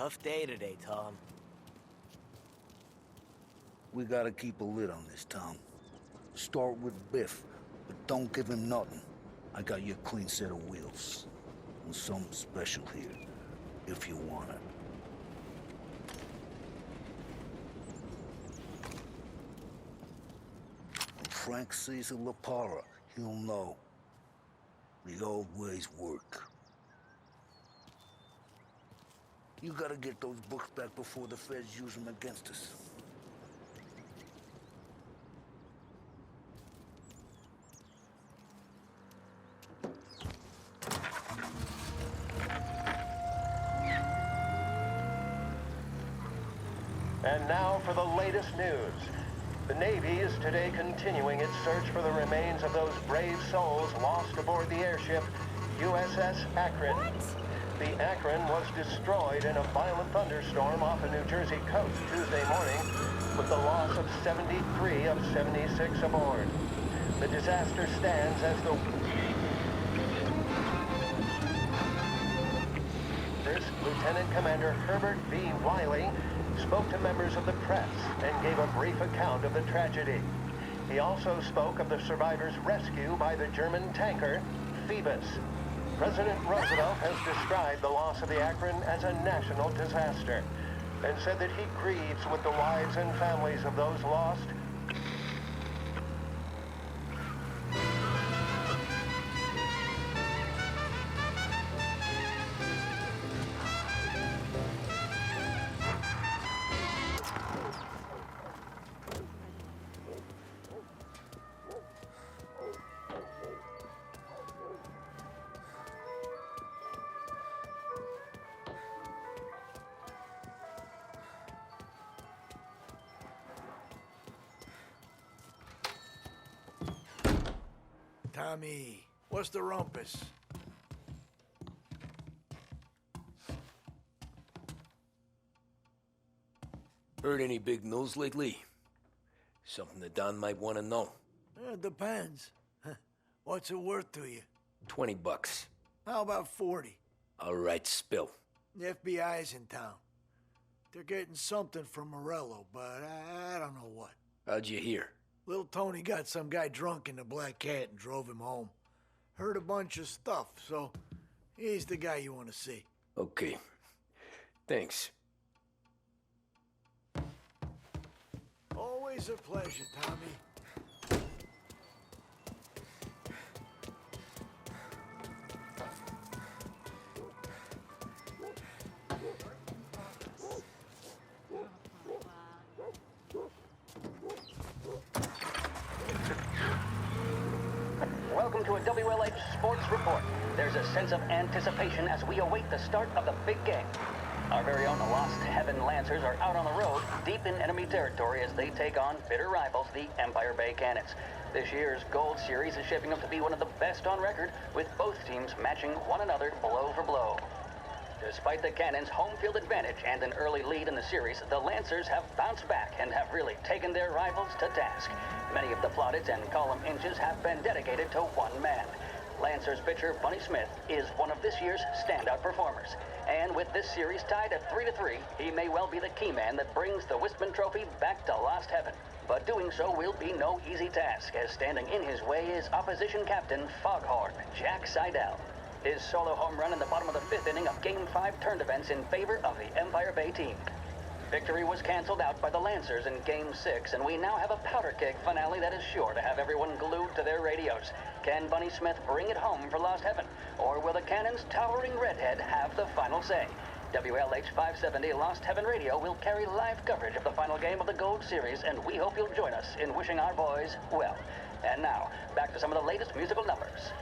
Tough day today, Tom. We gotta keep a lid on this town. Start with Biff, but don't give him nothing. I got you a clean set of wheels. And something special here, if you want it. When Frank sees a La Parra, he'll know. The old ways work. You gotta get those books back before the feds use them against us. And now for the latest news. The Navy is today continuing its search for the remains of those brave souls lost aboard the airship USS Akron. What? The Akron was destroyed in a violent thunderstorm off the New Jersey coast Tuesday morning, with the loss of 73 of 76 aboard. The disaster stands as the Lieutenant Commander Herbert V. Wiley spoke to members of the press and gave a brief account of the tragedy. He also spoke of the survivors' rescue by the German tanker Phoebus. President Roosevelt has described the loss of the Akron as a national disaster and said that he grieves with the wives and families of those lost. Tommy, what's the rumpus? Heard any big news lately? Something that Don might want to know. Depends. What's it worth to you? $20. How about 40? All right, spill. The FBI's in town. They're getting something from Morello, but I don't know what. How'd you hear? Little Tony got some guy drunk in the Black Cat and drove him home. Heard a bunch of stuff, so he's the guy you want to see. Okay. Thanks. Always a pleasure, Tommy. Welcome to a WLH Sports Report. There's a sense of anticipation as we await the start of the big game. Our very own Lost Heaven Lancers are out on the road, deep in enemy territory as they take on bitter rivals, the Empire Bay Cannons. This year's Gold Series is shaping up to be one of the best on record, with both teams matching one another blow for blow. Despite the Cannons' home field advantage and an early lead in the series, the Lancers have bounced back and have really taken their rivals to task. Many of the plaudits and column inches have been dedicated to one man. Lancers pitcher Bunny Smith is one of this year's standout performers. And with this series tied at 3-3, he may well be the key man that brings the Wistman Trophy back to Lost Heaven. But doing so will be no easy task, as standing in his way is opposition captain Foghorn Jack Seidel. His solo home run in the bottom of the fifth inning of Game 5 turned events in favor of the Empire Bay team. Victory was canceled out by the Lancers in Game 6, and we now have a powder keg finale that is sure to have everyone glued to their radios. Can Bunny Smith bring it home for Lost Heaven, or will the Cannons' towering redhead have the final say? WLH 570 Lost Heaven Radio will carry live coverage of the final game of the Gold Series, and we hope you'll join us in wishing our boys well. And now, back to some of the latest musical numbers.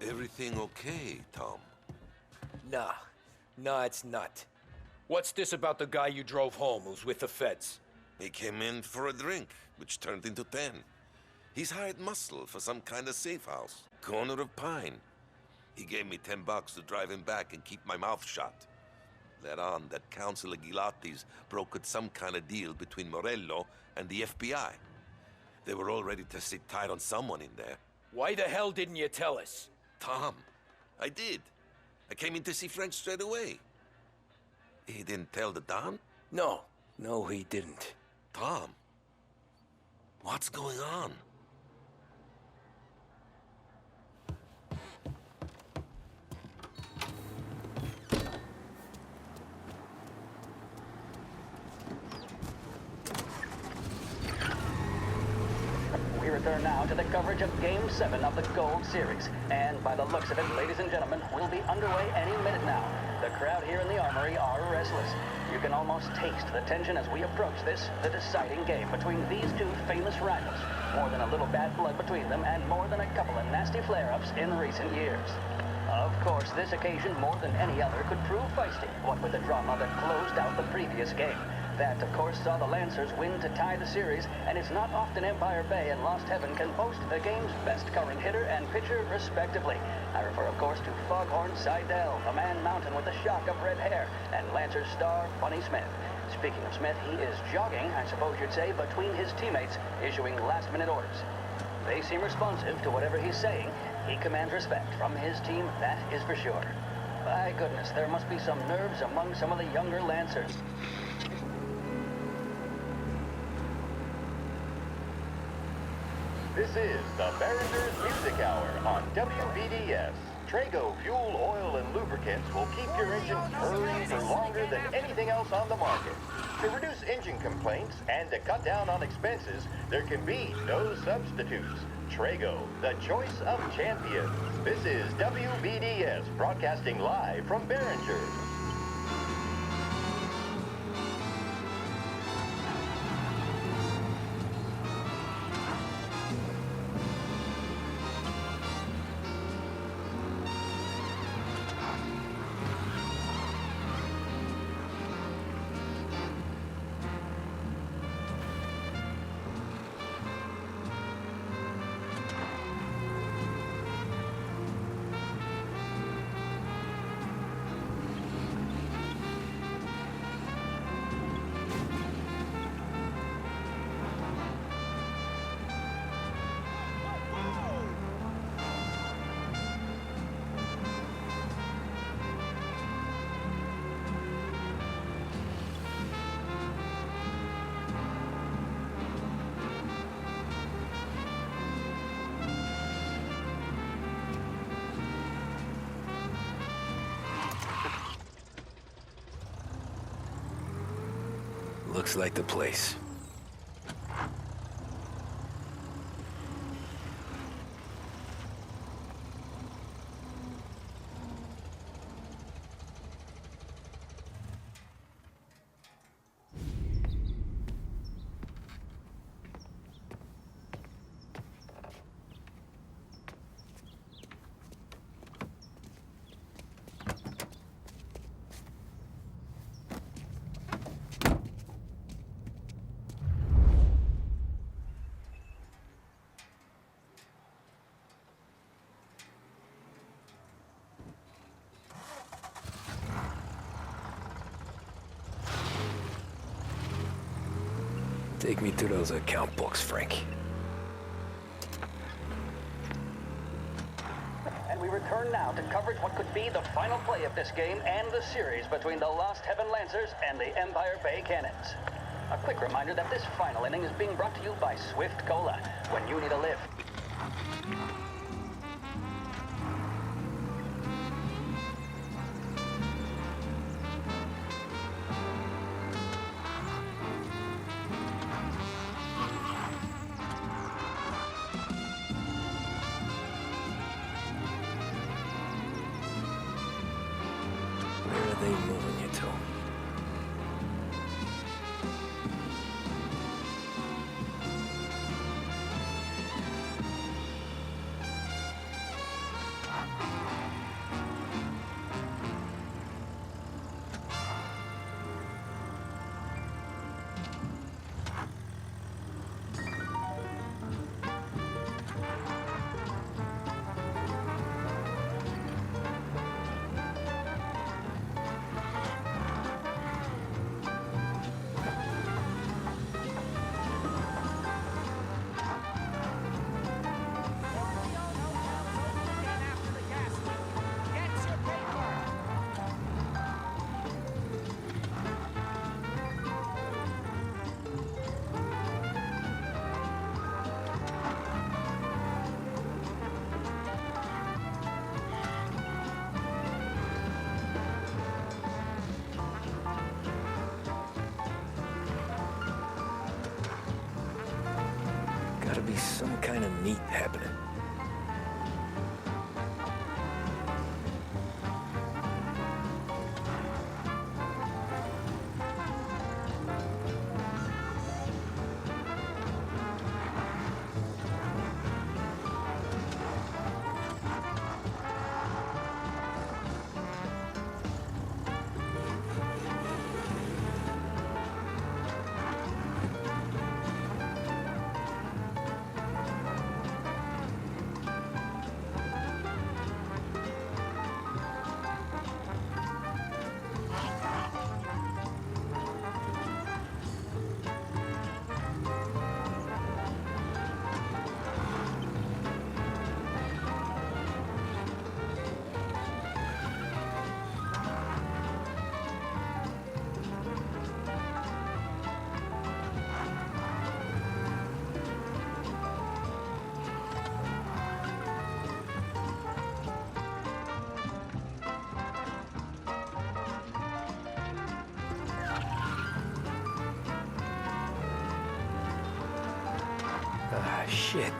Everything okay, Tom? Nah, it's not. What's this about the guy you drove home who's with the feds? He came in for a drink, which turned into 10. He's hired muscle for some kind of safe house. Corner of Pine. He gave me $10 to drive him back and keep my mouth shut. Let on that Councilor Gilatti's brokered some kind of deal between Morello and the FBI. They were all ready to sit tight on someone in there. Why the hell didn't you tell us? Tom, I did. I came in to see Frank straight away. He didn't tell the Don? No, he didn't. Tom, what's going on? We return now to the coverage of Game 7 of the Gold Series. And by the looks of it, ladies and gentlemen, we'll be underway any minute now. The crowd here in the Armory are restless. You can almost taste the tension as we approach this, the deciding game between these two famous rivals. More than a little bad blood between them, and more than a couple of nasty flare-ups in recent years. Of course, this occasion, more than any other, could prove feisty, what with the drama that closed out the previous game. That, of course, saw the Lancers win to tie the series, and it's not often Empire Bay and Lost Heaven can boast the game's best current hitter and pitcher, respectively. I refer, of course, to Foghorn Seidel, a man mountain with a shock of red hair, and Lancers star Bunny Smith. Speaking of Smith, he is jogging, I suppose you'd say, between his teammates, issuing last-minute orders. They seem responsive to whatever he's saying. He commands respect from his team, that is for sure. By goodness, there must be some nerves among some of the younger Lancers. This is the Mariners Music Hour on WVDS. Trago fuel, oil, and lubricants will keep your engine purring for longer than anything else on the market. To reduce engine complaints and to cut down on expenses, there can be no substitutes. Trago, the choice of champions. This is WVDS, broadcasting live from Behringer. Looks like the place. Take me to those account books, Frank. And we return now to coverage what could be the final play of this game and the series between the Lost Heaven Lancers and the Empire Bay Cannons. A quick reminder that this final inning is being brought to you by Swift Cola, when you need a lift. Where are they moving you to? some kind of neat happening. Ah, shit.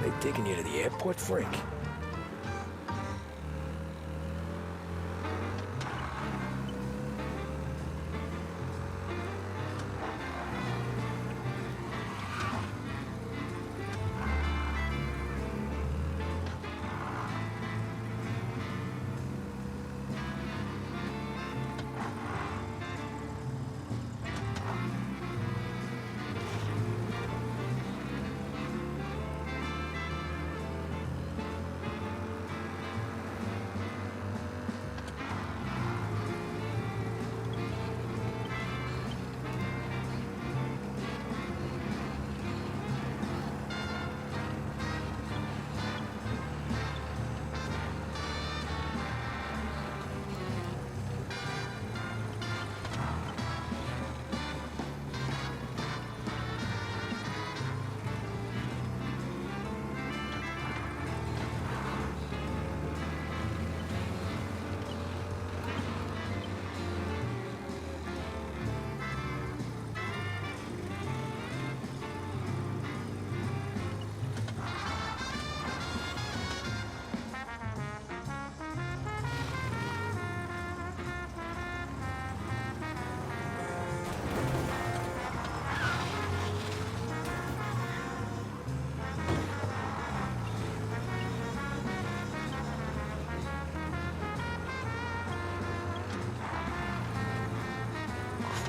They taking you to the airport, Frank?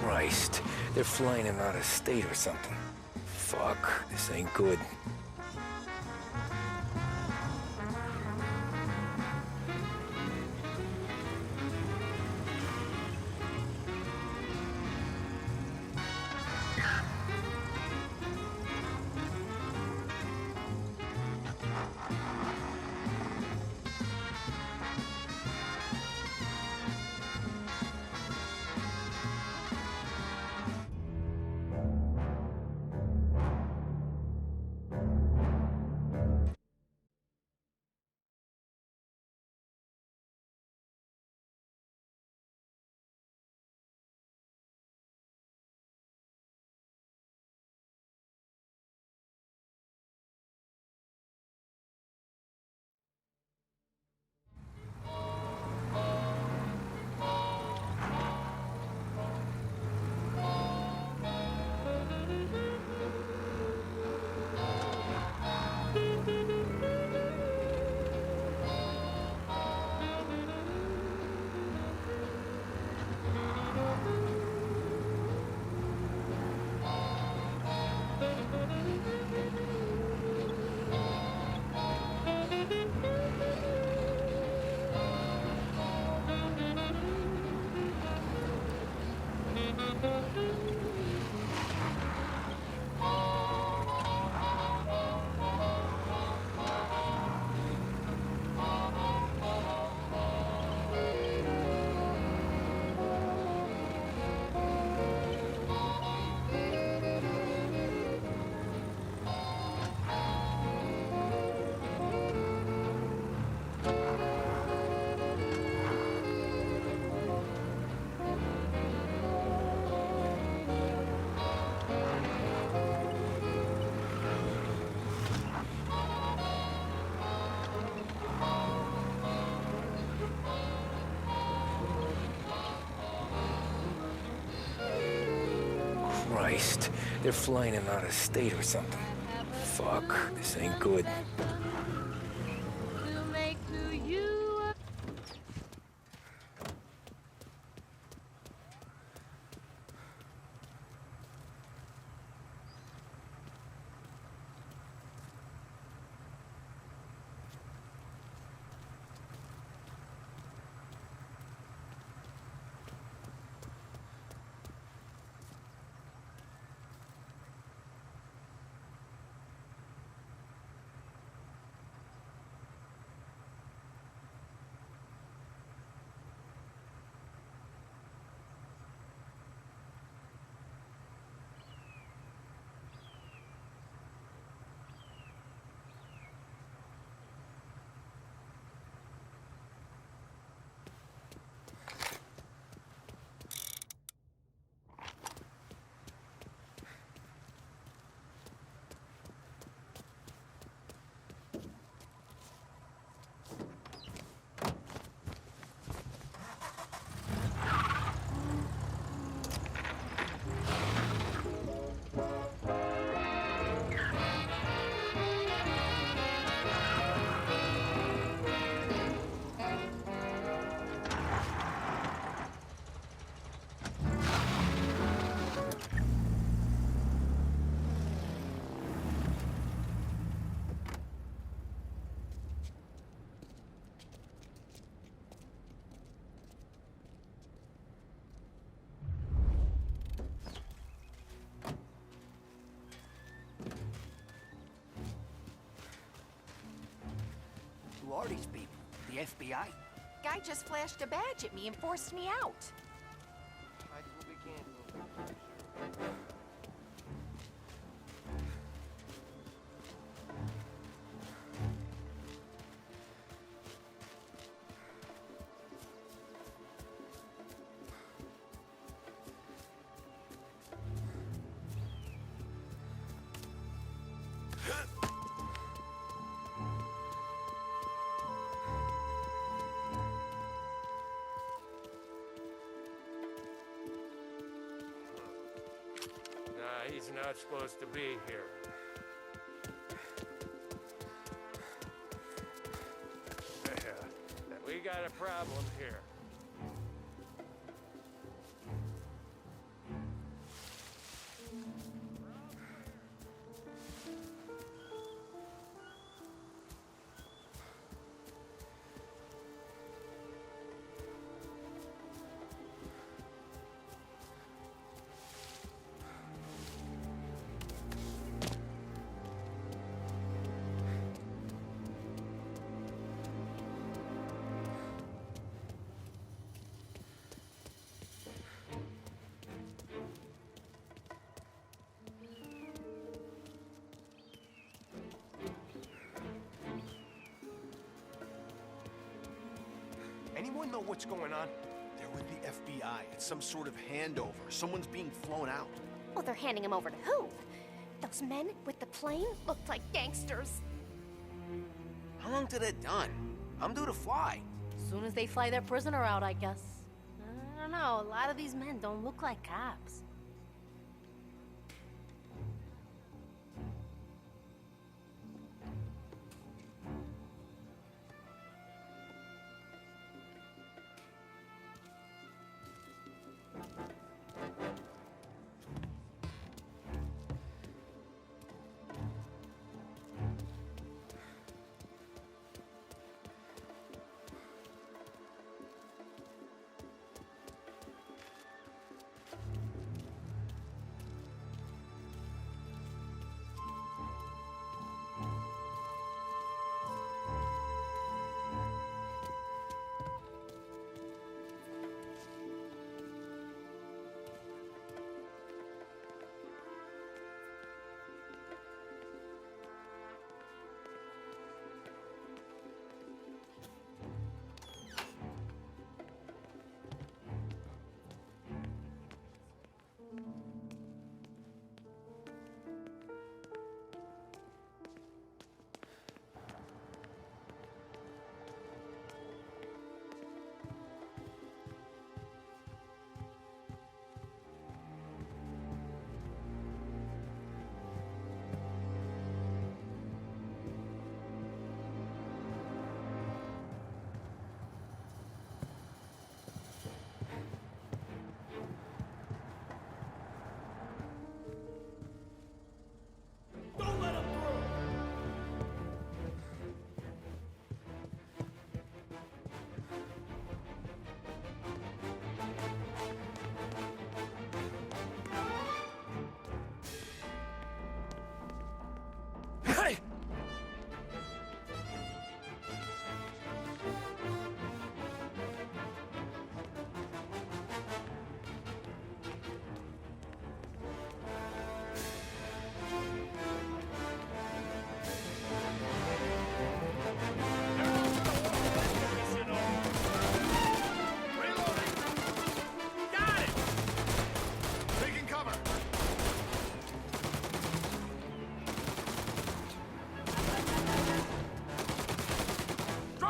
Christ, they're flying him out of state or something. Fuck, this ain't good. Christ. They're flying him out of state or something. Fuck, this ain't good. Who are these people? The FBI? Guy just flashed a badge at me and forced me out. He's not supposed to be here. We got a problem here. Anyone know what's going on? They're with the FBI. It's some sort of handover. Someone's being flown out. Well, they're handing him over to who? Those men with the plane looked like gangsters. How long till they're done? I'm due to fly. As soon as they fly their prisoner out, I guess. I don't know, a lot of these men don't look like cops.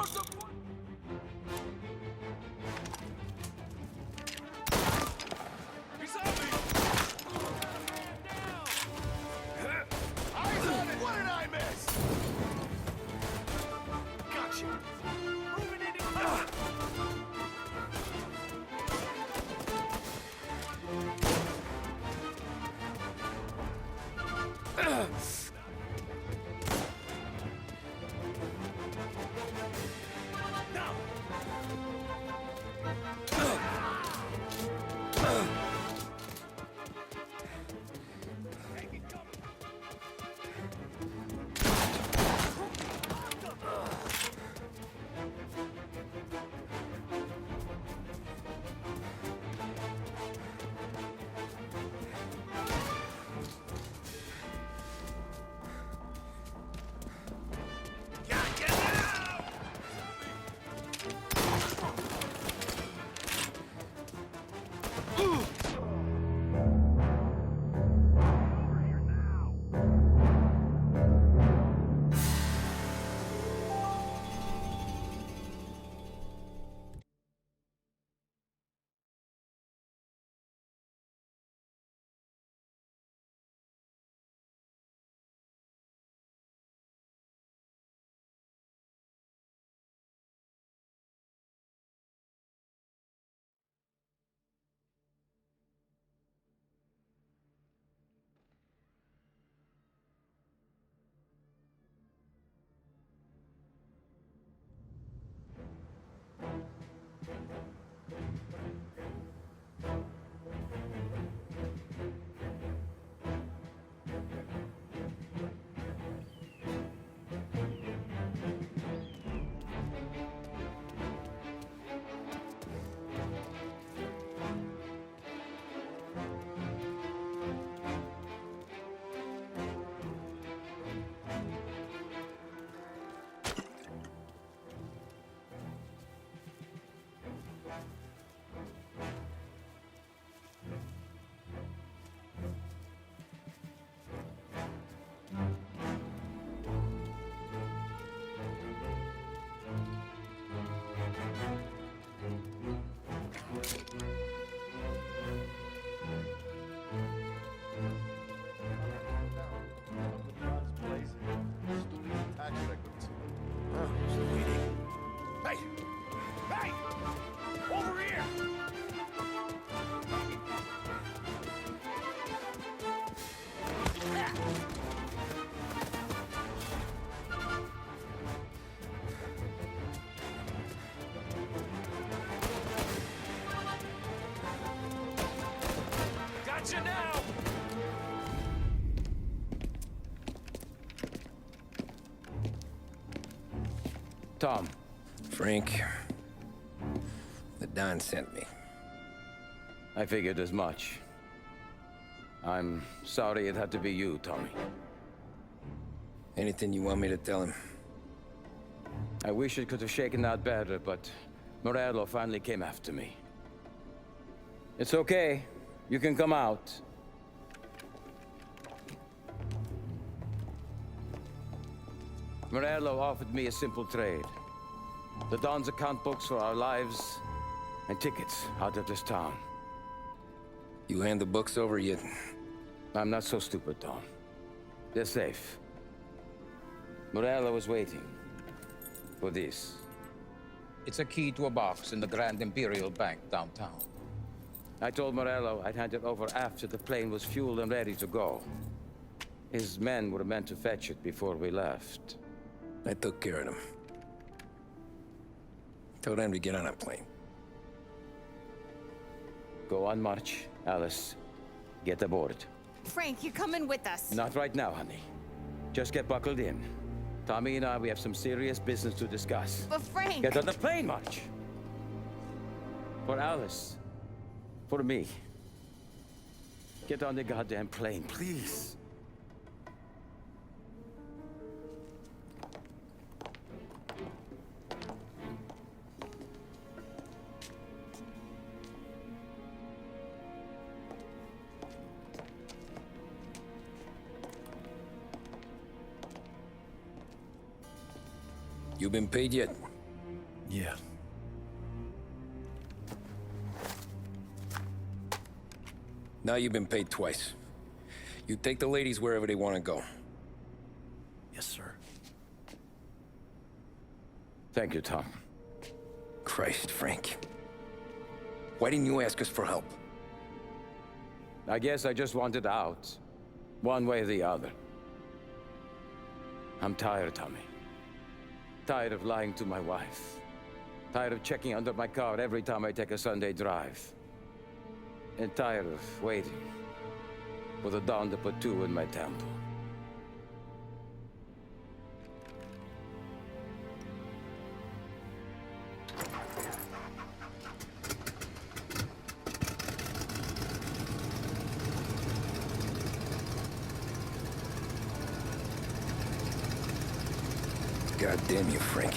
He's on me! Eyes on it! What did I miss? Gotcha! Moving into Hey! Hey! Over here! Gotcha now! Tom. Frank. The Don sent me. I figured as much. I'm sorry it had to be you, Tommy. Anything you want me to tell him? I wish it could have shaken out better, but Morello finally came after me. It's okay. You can come out. Morello offered me a simple trade. The Don's account books for our lives and tickets out of this town. You hand the books over yet? I'm not so stupid, Don. They're safe. Morello was waiting for this. It's a key to a box in the Grand Imperial Bank downtown. I told Morello I'd hand it over after the plane was fueled and ready to go. His men were meant to fetch it before we left. I took care of them. Told them to get on a plane. Go on march, Alice. Get aboard. Frank, you're coming with us. Not right now, honey. Just get buckled in. Tommy and I, we have some serious business to discuss. But Frank... Get on the plane, March! For Alice. For me. Get on the goddamn plane, please. You been paid yet? Yeah. Now you've been paid twice. You take the ladies wherever they want to go. Yes, sir. Thank you, Tom. Christ, Frank. Why didn't you ask us for help? I guess I just wanted out. One way or the other. I'm tired, Tommy. Tired of lying to my wife. Tired of checking under my car every time I take a Sunday drive. And tired of waiting for the dawn to put two in my temple. God damn you, Frank.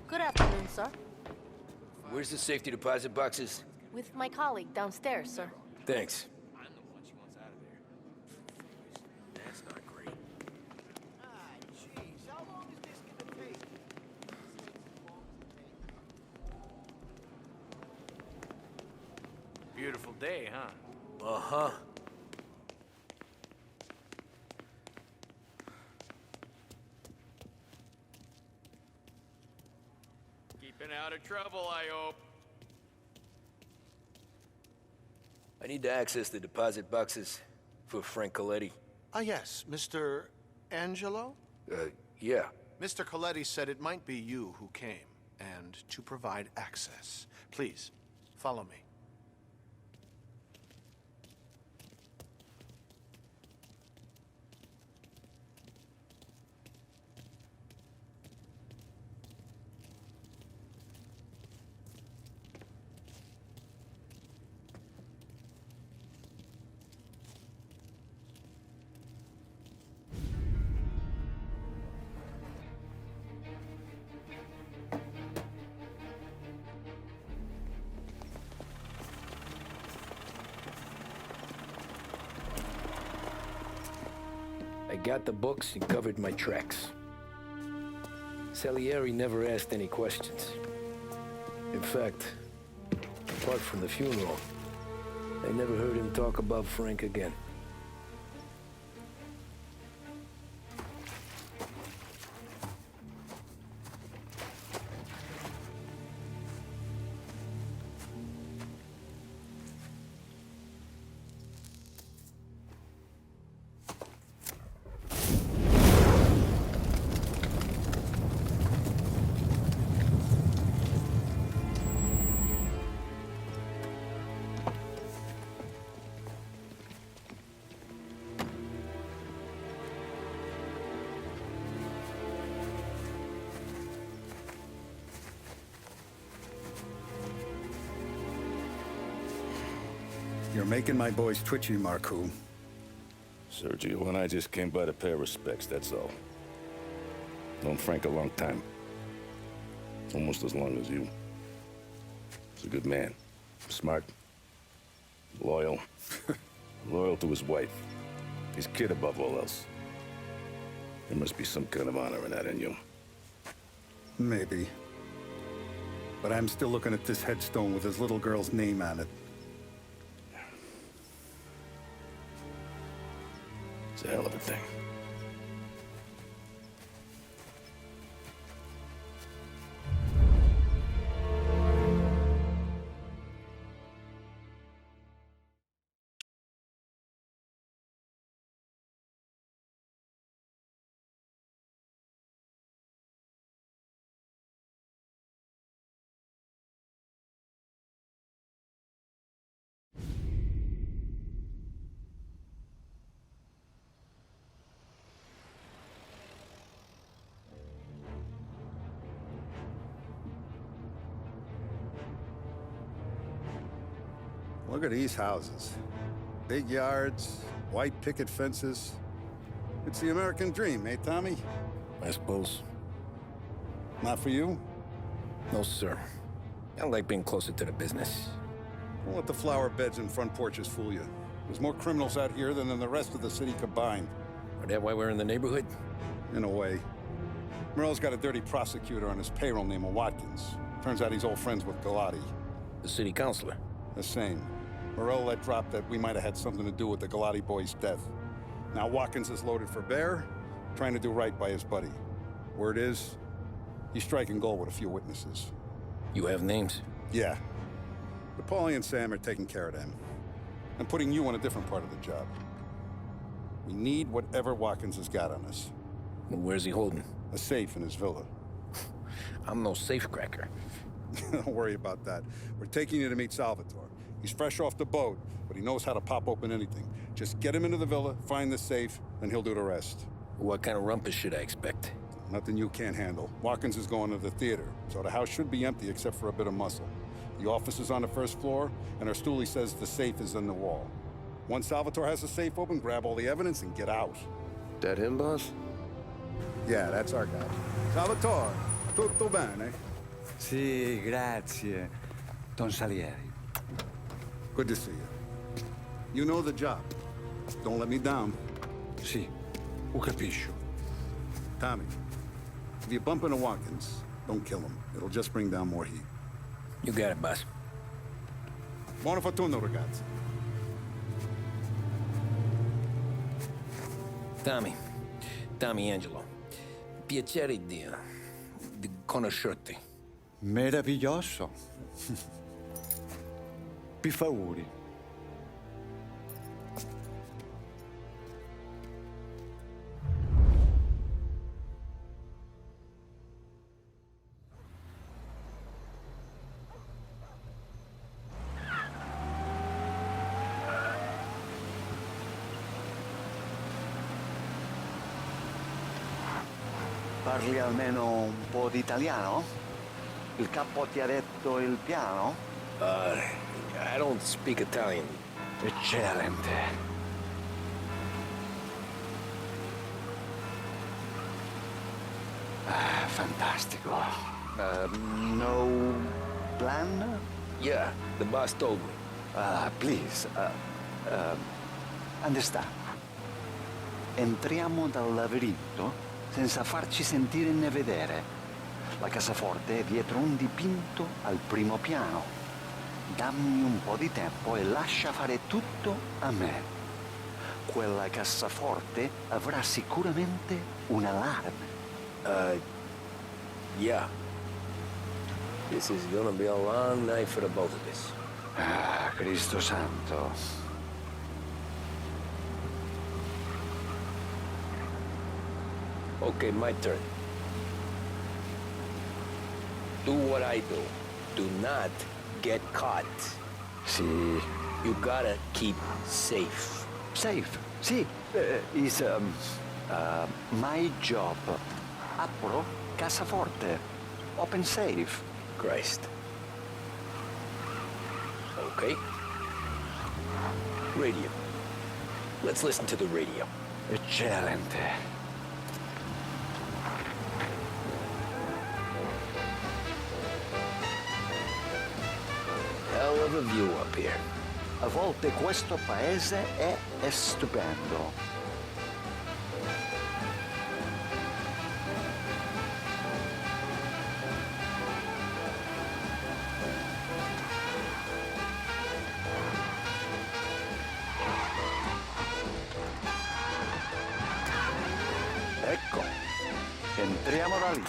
Good afternoon, sir. Where's the safety deposit boxes? With my colleague downstairs, sir. Thanks. That's not great. Jeez, how long is this gonna take? Beautiful day, huh? Uh-huh. Keeping out of trouble, I hope. I need to access the deposit boxes for Frank Coletti. Ah, yes, Mr. Angelo? Yeah. Mr. Coletti said it might be you who came, and to provide access. Please, follow me. I got the books and covered my tracks. Salieri never asked any questions. In fact, apart from the funeral, I never heard him talk about Frank again. You're making my boys twitchy, Marcoux. Sergio and I just came by to pay our respects, that's all. Known Frank a long time. Almost as long as you. He's a good man. Smart. Loyal. Loyal to his wife. His kid above all else. There must be some kind of honor in that in you. Maybe. But I'm still looking at this headstone with his little girl's name on it. It's a hell of a thing. Look at these houses. Big yards, white picket fences. It's the American dream, eh, Tommy? I suppose. Not for you? No, sir. I like being closer to the business. Don't let the flower beds and front porches fool you. There's more criminals out here than in the rest of the city combined. Is that why we're in the neighborhood? In a way. Merle's got a dirty prosecutor on his payroll named Watkins. Turns out he's old friends with Galati. The city councilor? The same. Morello let drop that we might have had something to do with the Galati boy's death. Now Watkins is loaded for bear, trying to do right by his buddy. Word is, he's striking gold with a few witnesses. You have names? Yeah. But Paulie and Sam are taking care of them. I'm putting you on a different part of the job. We need whatever Watkins has got on us. Well, where's he holding? A safe in his villa. I'm no safecracker. Don't worry about that. We're taking you to meet Salvatore. He's fresh off the boat, but he knows how to pop open anything. Just get him into the villa, find the safe, and he'll do the rest. What kind of rumpus should I expect? Nothing you can't handle. Watkins is going to the theater, so the house should be empty except for a bit of muscle. The office is on the first floor, and our stoolie says the safe is in the wall. Once Salvatore has the safe open, grab all the evidence and get out. That him, boss? Yeah, that's our guy. Salvatore, tutto bene? Sì, grazie, Don Salieri. Good to see you. You know the job. Don't let me down. Sì, ho capisco. Tommy, if you bump into Watkins, don't kill him. It'll just bring down more heat. You got it, boss. Buona fortuna, ragazzi. Tommy Angelo. Piacere di conoscerti. Meraviglioso. Per favore. Parli almeno un po' di italiano? Il capo ti ha detto il piano? I don't speak Italian. Eccellente. Fantastico. No plan? Yeah, the boss told me. Please, understand. Entriamo dal labirinto senza farci sentire né vedere. La cassaforte è dietro un dipinto al primo piano. Dammi un po' di tempo e lascia fare tutto a me. Quella cassaforte avrà sicuramente un allarme. Yeah. This is gonna be a long night for the both of us. Cristo santo. Okay, my turn. Do what I do. Do not get caught. Sì. You gotta keep safe. Safe? Sì. Is my job. Apro cassaforte. Open safe. Christ. Okay. Radio. Let's listen to the radio. Eccellente. Hell of a view up here. A volte questo paese è stupendo. Ecco, entriamo da lì.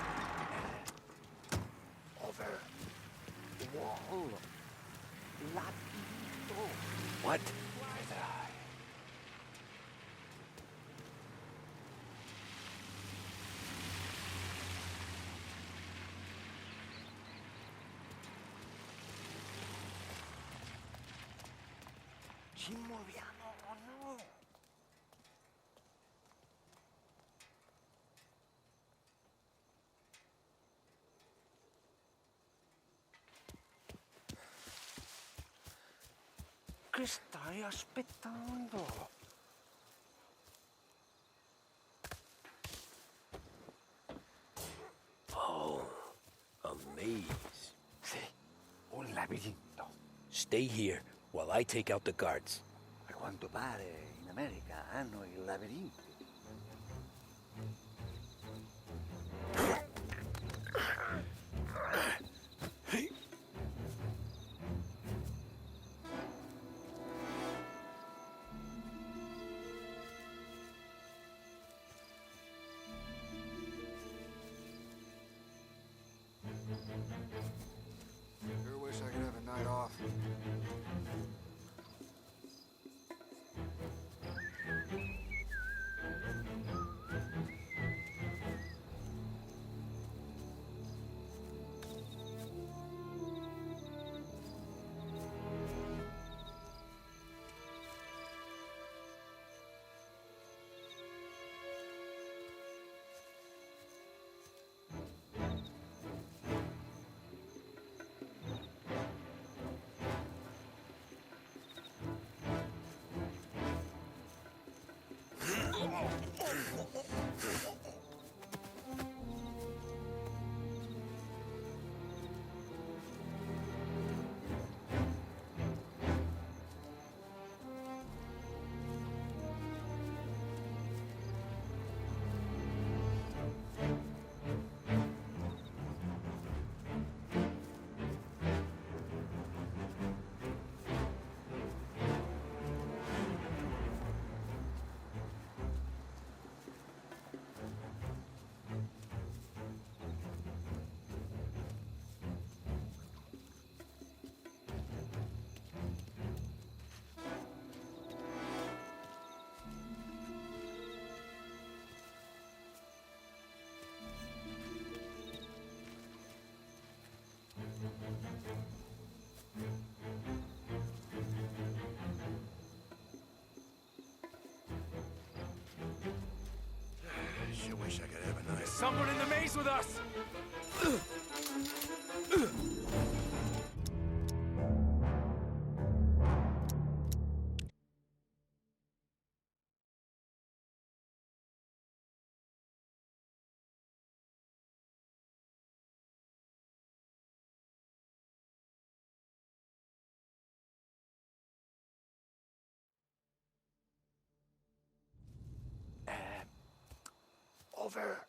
Over the wall. What? Ci muoviamo o no? che stai aspettando? Oh, a maze. Sì, un labirinto. Stay here while I take out the guards. A quanto pare in America hanno i labirinti. Sure wish I could have a night off. Sure wish I could have a night. Someone in the maze with us! Over